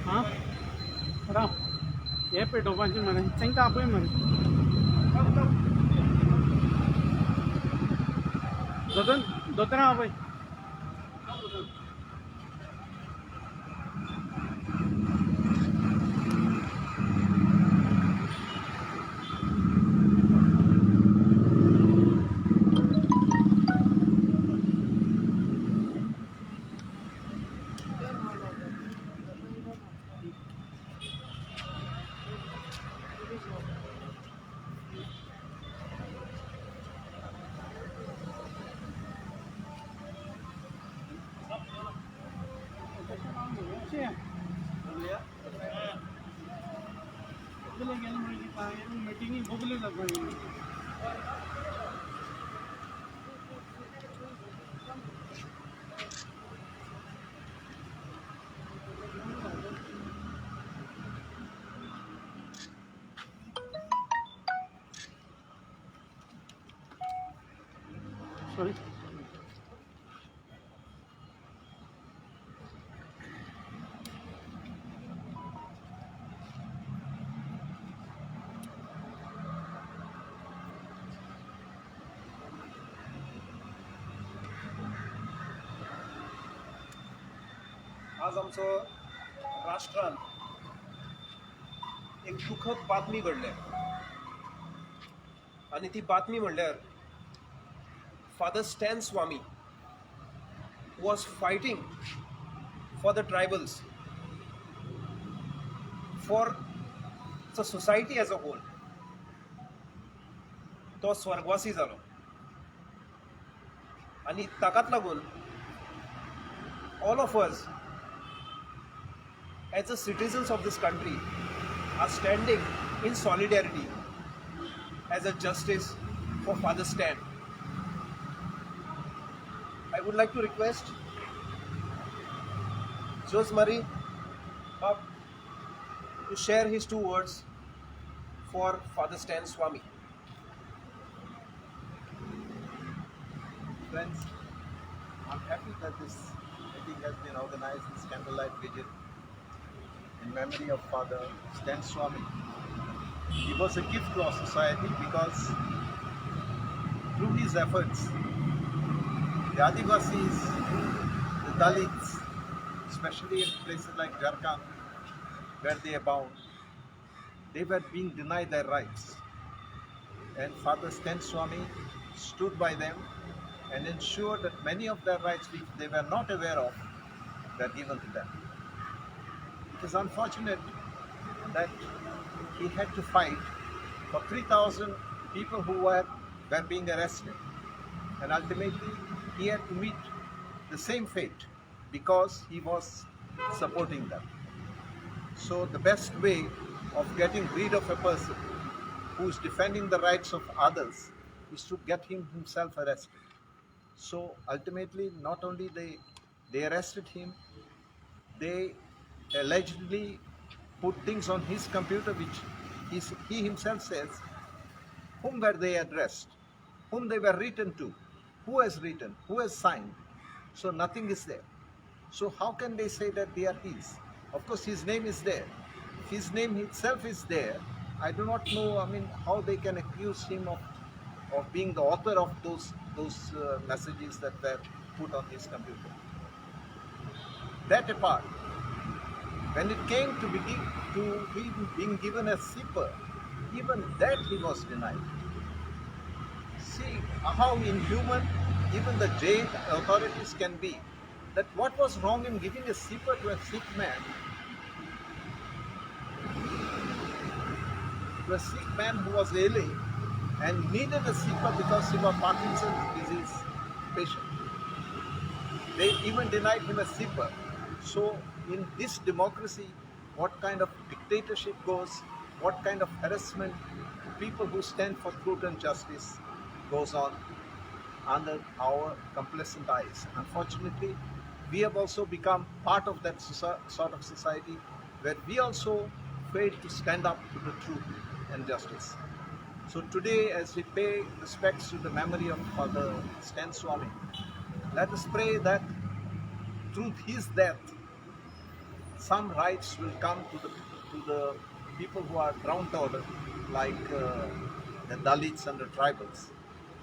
Hả? Ở đâu? Ép về đồ văn trên mà này, tránh tao với mà. Đồ tên nào vậy? Sorry. आज आमचं राष्ट्रान एक दुखद बातमी घडल्या आणि ती बातमी म्हणल्यार father Stan Swamy was fighting for the tribals, for the society as a whole. तो स्वर्गवासी जालो आणि ताकाच लागून all of us as the citizens of this country are standing in solidarity as a justice for Father Stan. I would like to request Jose Marie up to share his 2 words for Father Stan Swami. Friends, I'm happy that this meeting has been organized, this candlelight vigil, in memory of Father Stan Swami. He was a gift to our society because through his efforts, the Adivasis, the Dalits, especially in places like Jharkhand, where they abound, they were being denied their rights. And Father Stan Swami stood by them and ensured that many of their rights which they were not aware of were given to them. It is unfortunate that he had to fight for 3,000 people who were being arrested, and ultimately he had to meet the same fate because he was supporting them. So the best way of getting rid of a person who is defending the rights of others is to get him himself arrested. So ultimately, not only they arrested him, they allegedly put things on his computer which he himself says whom were they addressed, whom they were written to, who has written, who has signed. So nothing is there. So how can they say that they are his? Of course his name is there. If his name itself is there, I do not know, how they can accuse him of being the author of those messages that were put on his computer. That apart, when it came to him being given a SIPA, even that he was denied. See how inhuman even the jail authorities can be. That what was wrong in giving a SIPA to a sick man? To a sick man who was ailing and needed a SIPA because he was Parkinson's disease patient. They even denied him a SIPA. So in this democracy, what kind of dictatorship goes, what kind of harassment to people who stand for truth and justice goes on under our complacent eyes. Unfortunately, we have also become part of that sort of society where we also fail to stand up to the truth and justice. So today, as we pay respects to the memory of Father Stan Swami, let us pray that through his death, some rights will come to the people who are downtrodden, like the Dalits and the tribals,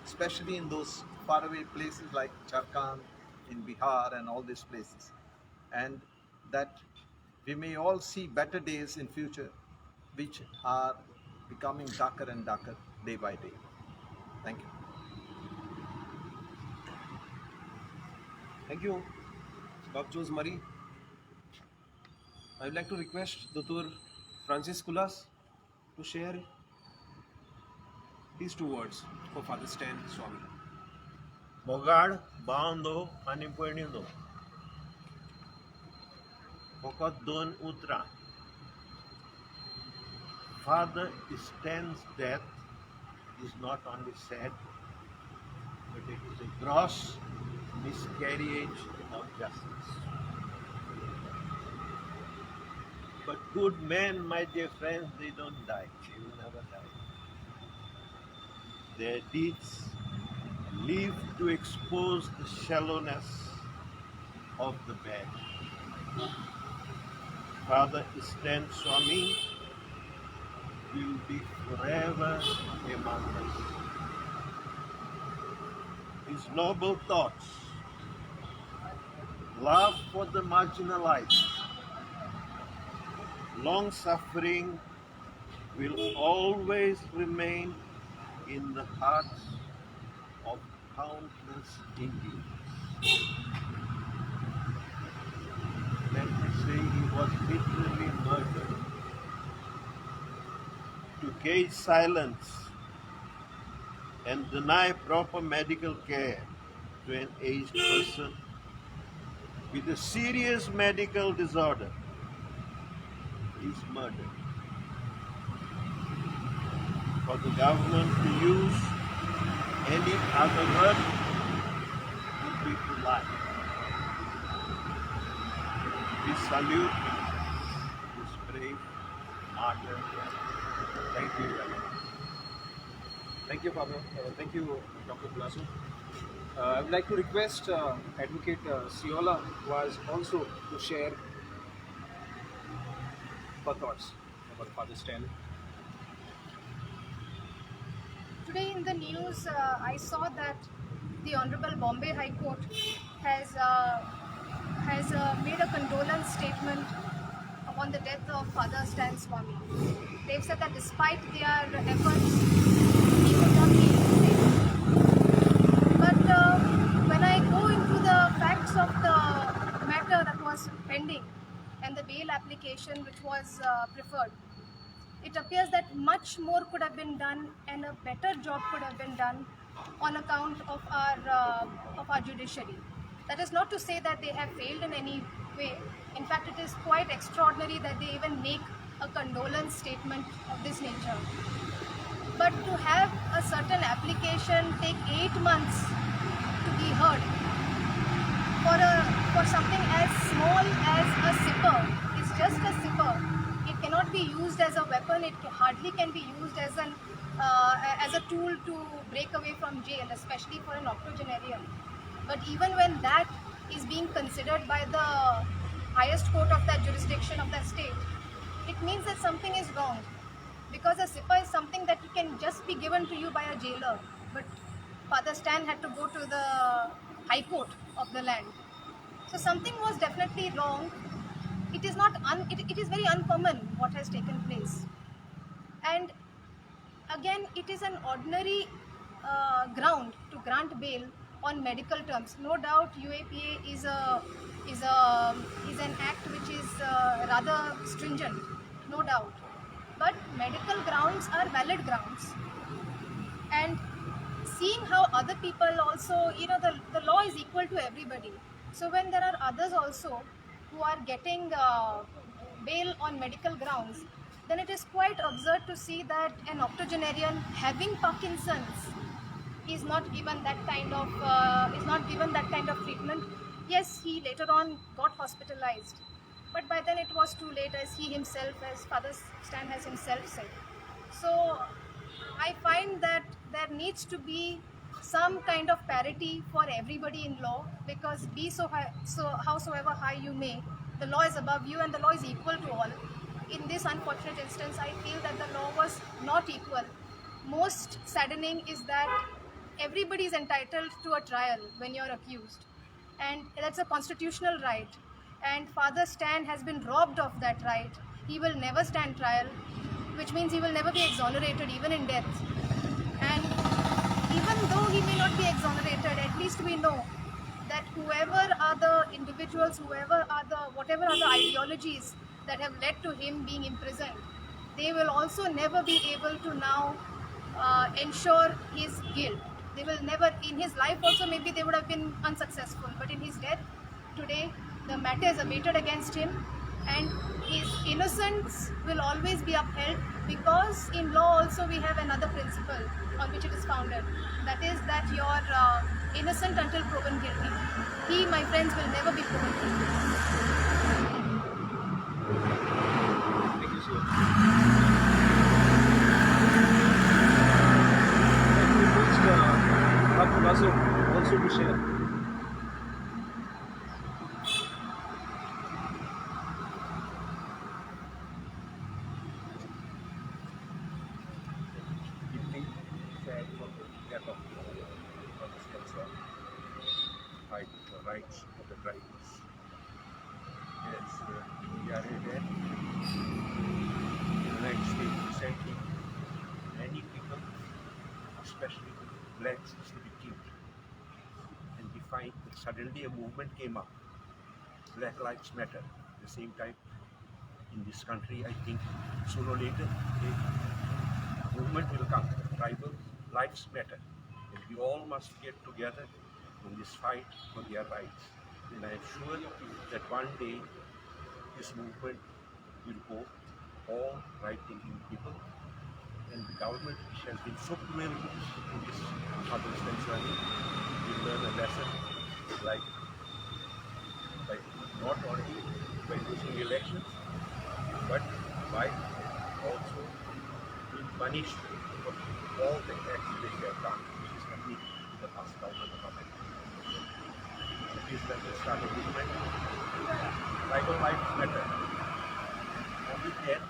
especially in those faraway places like Jharkhand, in Bihar, and all these places, and that we may all see better days in future, which are becoming darker and darker day by day. Thank you. Thank you, Babjos Murray. I would like to request Dr. Francis Kulas to share these two words for Father Stan Swami. Mogar baundo ani puernido. Pokot don utra. Father Stan's death is not only sad, but it is a gross miscarriage of justice. But good men, my dear friends, they don't die. They will never die. Their deeds live to expose the shallowness of the bad. Father Stan Swami will be forever among us. His noble thoughts, love for the marginalized, long suffering will always remain in the hearts of countless Indians. Let me say he was literally murdered. To cage silence and deny proper medical care to an aged person with a serious medical disorder is murder. For the government to use any other word would be to lie. We salute this brave martyr. Thank you very much. Thank you, Father. Thank you, Dr. Kulasu. I would like to request Advocate Siola was also to share her thoughts about Father Stan. Today in the news, I saw that the Honorable Bombay High Court has made a condolence statement upon the death of Father Stan Swami. They've said that despite their efforts, he could not be saved. But when I go into the facts of the matter that was pending and the bail application which was preferred, it appears that much more could have been done and a better job could have been done on account of our judiciary. That is not to say that they have failed in any way. In fact, it is quite extraordinary that they even make a condolence statement of this nature. But to have a certain application take 8 months to be heard for something as small as a sipper, it's just a sipper. It cannot be used as a weapon. It hardly can be used as a tool to break away from jail, especially for an octogenarian. But even when that is being considered by the highest court of that jurisdiction of that state, it means that something is wrong. Because a sippa is something that can just be given to you by a jailer. But Father Stan had to go to the high court of the land. So something was definitely wrong. It is not. It is very uncommon what has taken place. And again, it is an ordinary ground to grant bail on medical terms. No doubt, UAPA is an act which is rather stringent. No doubt. But medical grounds are valid grounds. And seeing how other people also, the law is equal to everybody. So when there are others also who are getting bail on medical grounds, then it is quite absurd to see that an octogenarian having Parkinson's is not given that kind of treatment. Yes, he later on got hospitalized, but by then it was too late, as he himself, as Father Stan has himself said. So I find that there needs to be some kind of parity for everybody in law, because be so high, so howsoever high you may, the law is above you and the law is equal to all. In this unfortunate instance, I feel that the law was not equal. Most saddening is that everybody is entitled to a trial when you're accused, and that's a constitutional right. And Father Stan has been robbed of that right. He will never stand trial, which means he will never be exonerated, even in death. And even though he may not be exonerated, at least we know that whoever are the individuals, whatever are the ideologies that have led to him being imprisoned, they will also never be able to now ensure his guilt. They will never, in his life also, maybe they would have been unsuccessful, but in his death today, the matter is abated against him, and his innocence will always be upheld, because in law also we have another principle on which it is founded. That is that you're innocent until proven guilty. He, my friends, will never be proven guilty. Thank you, sir. Dr. Basu also to share. Deeply sad for the death of Father Stan, fight for the rights of the drivers. Yes, we are there. In the United States recently, many people, especially blacks, used to be killed. And we find that suddenly a movement came up, Black Lives Matter. At the same time, in this country, I think sooner or later, a movement will come. Tribal lives matter. And we all must get together in this fight for their rights. And I am sure that one day this movement will go, all right-thinking people, and the government, which has been so cruel in this Father Stan journey, will learn a lesson, like not only by losing elections, but by also being punished for all the acts that they have done, which is happening in the past government of America. It is that the start of movement. Tribal lives matter. Only then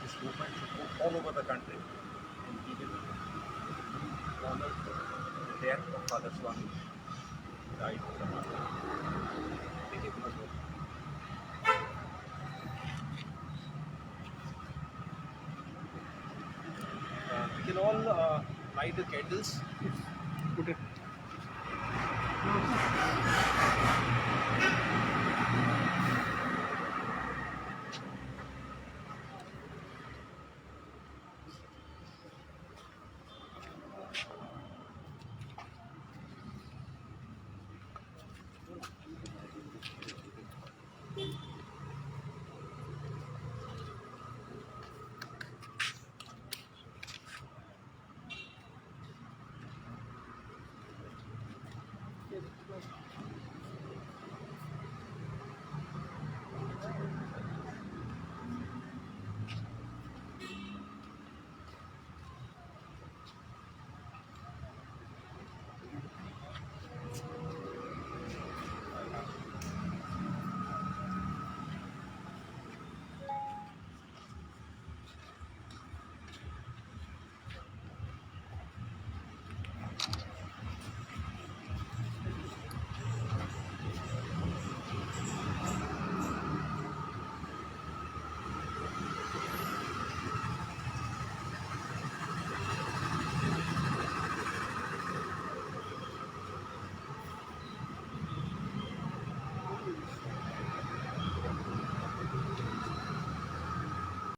this movement should go all over the country, and we will honor the death of Father Swami, who died of the martyr. Thank you, Basu. We can all light the candles.